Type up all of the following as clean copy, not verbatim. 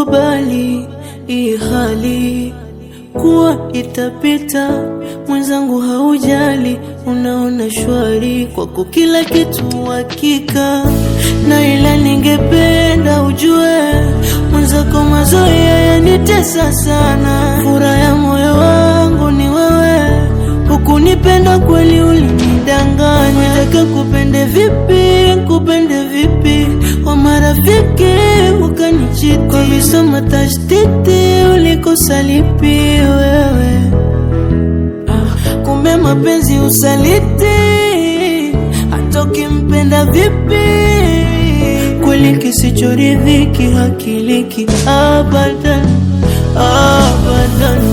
kukubali hii hali kuwa itapita, mwenzangu haujali, unaona shwari kwako kila kitu hakika, na ila ningependa ujue mwenzako mazoea yanitesa sana. Furaha ya moyo wangu ni wewe, hukunipenda kweli, ulinidanganya. Nataka kupende vipi, kwa marafiki ukanichiti, kwa visoma tashtiti ulikosa lipi wewe. Kumbe mapenzi usaliti, hata ukimpenda vipi, kweli kisichoridhiki hakiliki abadan, abadan.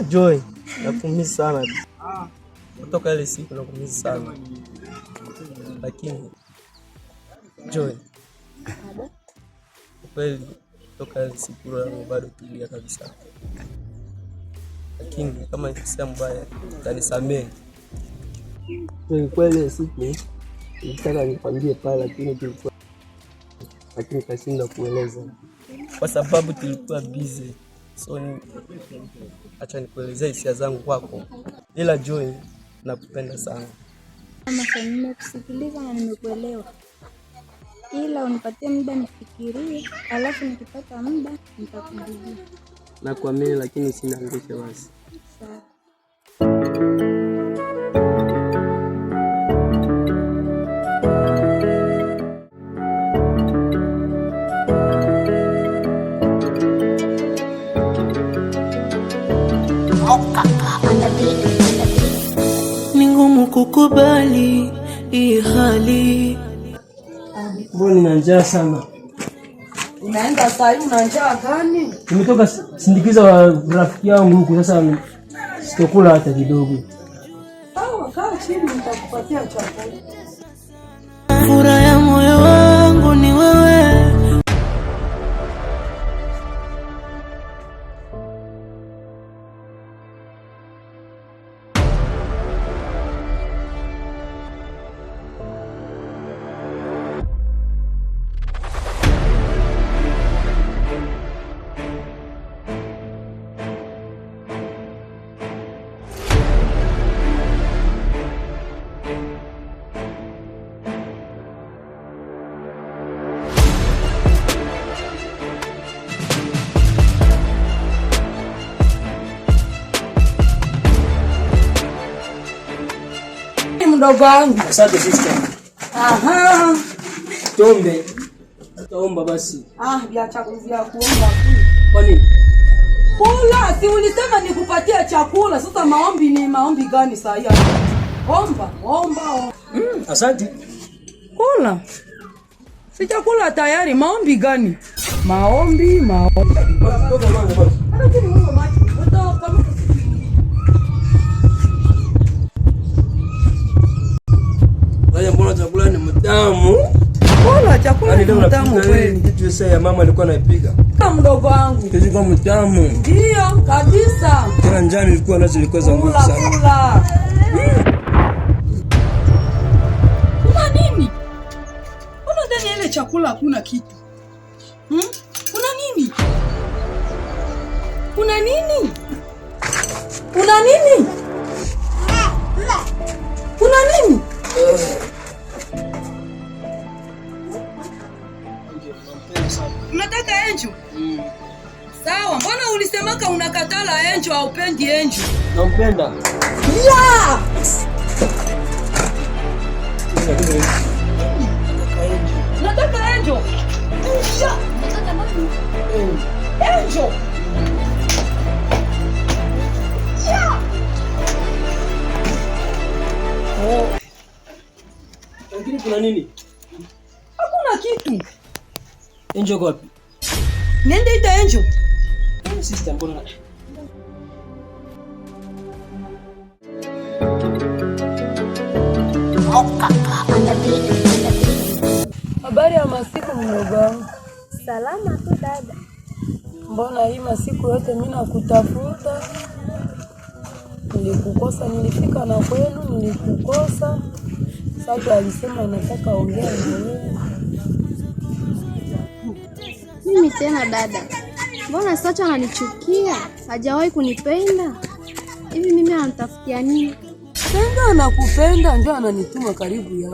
Joy, nakumisi sana. Kutoka ile siku nakumisi sana. Lakini Joy, kweli kutoka ile siku yangu bado tulia kabisa. Lakini kama nikisema mbaya, utanisamehe. Kweli siku nitaka nikwambie pale, lakini kashinda kueleza kwa sababu tulikuwa busy. So acha nikuelezea hisia zangu kwako. Ila Joy, nakupenda sana. Nimekusikiliza na nimekuelewa, ila unipatie muda nifikirie, alafu nikipata muda nitakujibu. Nakuamini lakini sina ngoshe wazi. Sawa. Ni ngumu kukubali hii hali. Mbona nina njaa sana? Unaenda saa hii, una njaa gani? Nimetoka sindikiza wa rafiki yangu huku, sasa sitokula hata kidogo. Sawa, kaa chini nitakupatia chakula. Furaha ya moyo wangu ni wewe. Mdogo wangu. Asante sister. Aha. Tombe. Taomba basi. Vya chakula vya kuomba. Kwa nini? Kula, si ulisema nikupatia chakula. Sasa maombi ni maombi gani saa hii? Omba. Asante. Kula. Si chakula tayari, maombi gani? Maombi. Mbona chakula ni mtamu? Kula, chakula ni mtamu kweli. Kitu sasa ya mama alikuwa anaipiga. Kama mdogo wangu. Kilikuwa mtamu. Ndio, kabisa. Tena njani ilikuwa nazo ilikuwa za nguvu sana. Kula. Kuna nini? Kuna ndani ile chakula hakuna kitu. Kuna nini? Kuna nini? Kuna nini? Kuna nini? Unataka enjo? Sawa, mbona ulisemaka unakatala enjo au pendi enjo? Nampenda. Ya! Nataka enjo. Ya! Nataka nani? Enjo. Ya! Lakini kuna nini? Hakuna kitu. Enjo wapi? Nende ita enjo. Sister, mbona? Habari ya masiku mdogo wangu. Salama tu dada. Mbona hii masiku yote mimi nakutafuta? Nilikukosa, nilifika na kwenu nilikukosa. Sasa alisema nataka ongea na wewe. Mimi tena dada. Mbona Sacha ananichukia? Hajawahi kunipenda. Hivi mimi anamtafutia nini? Tena anakupenda ndio ananituma karibu yako.